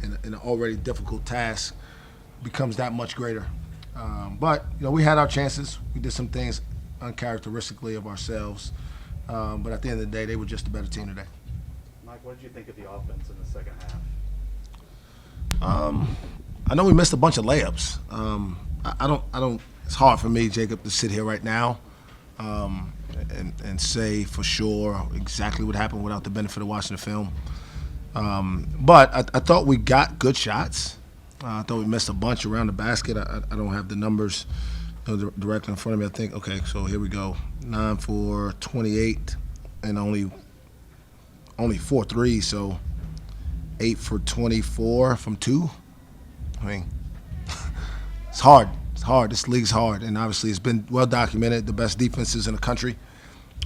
in an already difficult task becomes that much greater. But we had our chances. We did some things uncharacteristically of ourselves. But at the end of the day, they were just a better team today. Mike, what did you think of the offense in the second half? I know we missed a bunch of layups. I don't. It's hard for me, Jacob, to sit here right now and say for sure exactly what happened without the benefit of watching the film. But I thought we got good shots. I thought we missed a bunch around the basket. I don't have the numbers directly in front of me. I think, okay, so here we go. 9 for 28 and only 4 threes, so 8 for 24 from 2. I mean, it's hard. It's hard. This league's hard, and obviously it's been well documented, the best defenses in the country.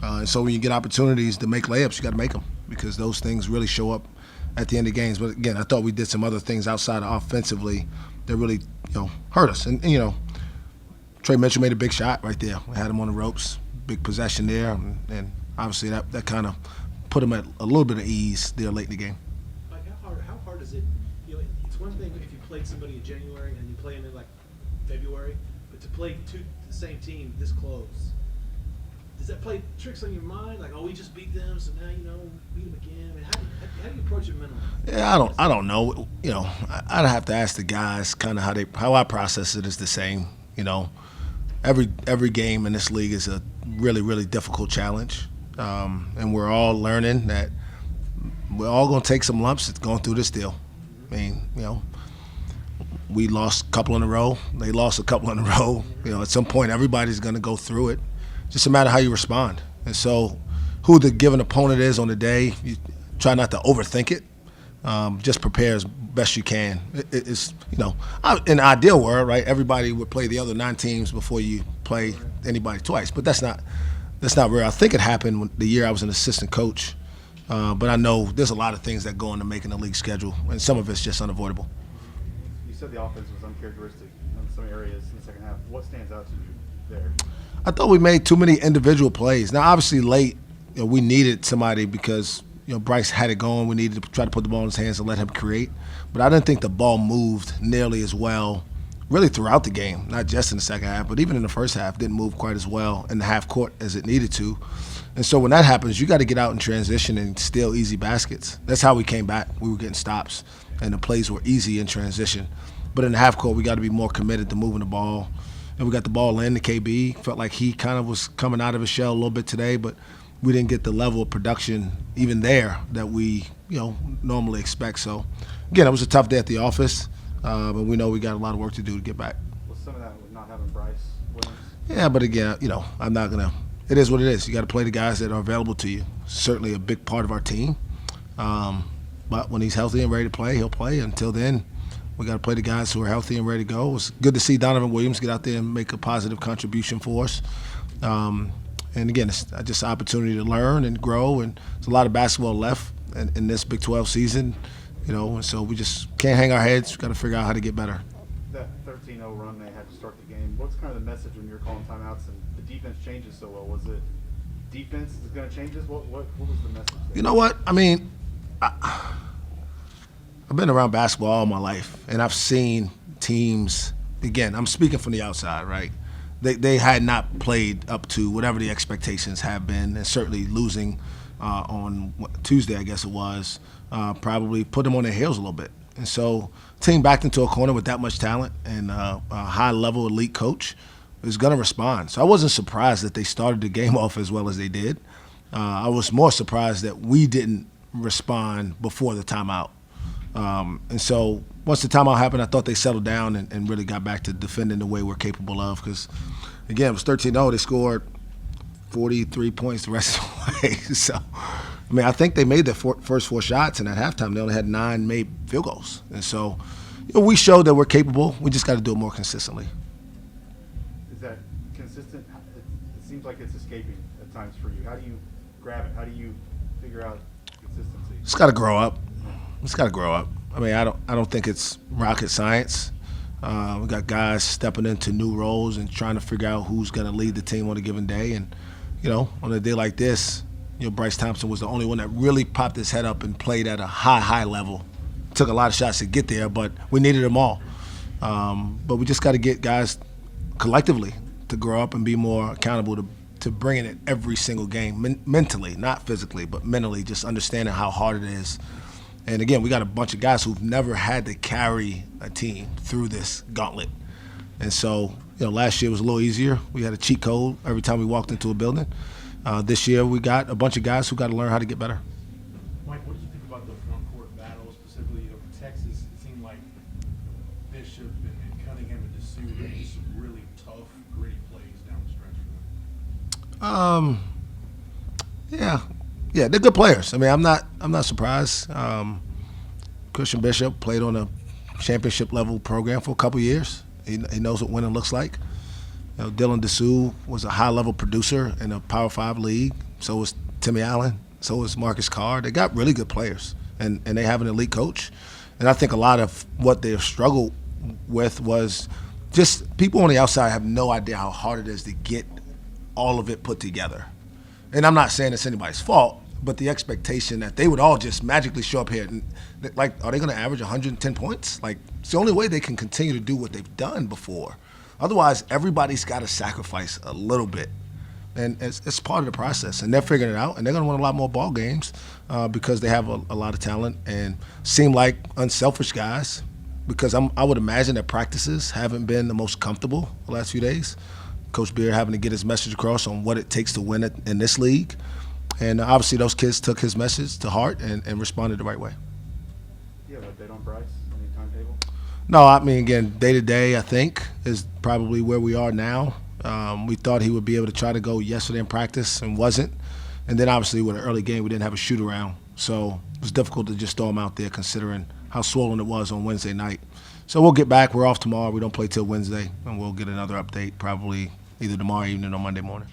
And so when you get opportunities to make layups, you got to make them because those things really show up at the end of games. But again, I thought we did some other things outside of offensively that really, hurt us. And Trey Mitchell made a big shot right there. We had him on the ropes, big possession there, and obviously that kind of put him at a little bit of ease there late in the game. Like how hard is it? It's one thing if you played somebody in January and you play them in like February, but to play the same team this close. Does that play tricks on your mind? Like, we just beat them, so now beat them again. I mean, how do you approach it mentally? Yeah, I don't know. I'd have to ask the guys kind of how I process it is the same. Every game in this league is a really, really difficult challenge, and we're all learning that we're all going to take some lumps going through this deal. I mean, we lost a couple in a row. They lost a couple in a row. At some point, everybody's going to go through it. Just a matter of how you respond. And so who the given opponent is on the day, you try not to overthink it. Just prepare as best you can. It's, in the ideal world, right, everybody would play the other 9 teams before you play anybody twice. But that's not real. I think it happened the year I was an assistant coach. But I know there's a lot of things that go into making the league schedule, and some of it's just unavoidable. You said the offense was uncharacteristic in some areas in the second half. What stands out to you there? I thought we made too many individual plays. Now, obviously, late, we needed somebody because Bryce had it going. We needed to try to put the ball in his hands and let him create. But I didn't think the ball moved nearly as well, really throughout the game, not just in the second half, but even in the first half, didn't move quite as well in the half court as it needed to. And so when that happens, you got to get out in transition and steal easy baskets. That's how we came back. We were getting stops, and the plays were easy in transition. But in the half court, we got to be more committed to moving the ball. And we got the ball in to KB. Felt like he kind of was coming out of his shell a little bit today, but we didn't get the level of production even there that we normally expect. So, again, it was a tough day at the office, but we know we got a lot of work to do to get back. Was some of that with not having Bryce Williams? Yeah, but again, I'm not going to – it is what it is. You got to play the guys that are available to you. Certainly a big part of our team. But when he's healthy and ready to play, he'll play. Until then, we got to play the guys who are healthy and ready to go. It was good to see Donovan Williams get out there and make a positive contribution for us. And again, it's just an opportunity to learn and grow. And there's a lot of basketball left in this Big 12 season, and so we just can't hang our heads. We've got to figure out how to get better. That 13-0 run they had to start the game, what's kind of the message when you're calling timeouts and the defense changes so well? Was it defense is going to change this? What was the message there? You know what? I mean, I've been around basketball all my life, and I've seen teams, again, I'm speaking from the outside, right? They had not played up to whatever the expectations have been, and certainly losing on Tuesday, I guess it was, probably put them on their heels a little bit. And so team backed into a corner with that much talent and a high-level elite coach is going to respond. So I wasn't surprised that they started the game off as well as they did. I was more surprised that we didn't respond before the timeout. And so once the timeout happened, I thought they settled down and really got back to defending the way we're capable of. Because, again, it was 13-0. They scored 43 points the rest of the way. So, I mean, I think they made their first 4 shots, and at halftime they only had 9 made field goals. And so, we showed that we're capable. We just got to do it more consistently. Is that consistent? It seems like it's escaping at times for you. How do you grab it? How do you figure out consistency? Just got to grow up. I mean, I don't think it's rocket science. We got guys stepping into new roles and trying to figure out who's going to lead the team on a given day. And, on a day like this, Bryce Thompson was the only one that really popped his head up and played at a high level took a lot of shots to get there, but we needed them all. But we just got to get guys collectively to grow up and be more accountable to bringing it every single game, mentally, not physically, but mentally, just understanding how hard it is. And again, we got a bunch of guys who've never had to carry a team through this gauntlet. And so, last year was a little easier. We had a cheat code every time we walked into a building. This year, we got a bunch of guys who got to learn how to get better. Mike, what did you think about the front court battle, specifically for Texas? It seemed like Bishop and Cunningham and DeSue made some really tough, gritty plays down the stretch for them. Yeah, they're good players. I mean, I'm not surprised. Christian Bishop played on a championship level program for a couple years. He knows what winning looks like. Dylan DeSue was a high level producer in a Power 5 league. So was Timmy Allen. So was Marcus Carr. They got really good players, and they have an elite coach. And I think a lot of what they have struggled with was just people on the outside have no idea how hard it is to get all of it put together. And I'm not saying it's anybody's fault, but the expectation that they would all just magically show up here and, are they going to average 110 points? It's the only way they can continue to do what they've done before. Otherwise, everybody's got to sacrifice a little bit. And it's part of the process. And they're figuring it out, and they're going to win a lot more ball games because they have a lot of talent and seem like unselfish guys, because I would imagine that practices haven't been the most comfortable the last few days. Coach Beard having to get his message across on what it takes to win it in this league. And obviously those kids took his message to heart and responded the right way. Do you have a bid on Bryce? Any timetable? No, I mean, again, day-to-day, I think, is probably where we are now. We thought he would be able to try to go yesterday in practice and wasn't. And then obviously with an early game, we didn't have a shoot-around. So it was difficult to just throw him out there considering how swollen it was on Wednesday night. So we'll get back. We're off tomorrow. We don't play till Wednesday, and we'll get another update probably either tomorrow evening or Monday morning.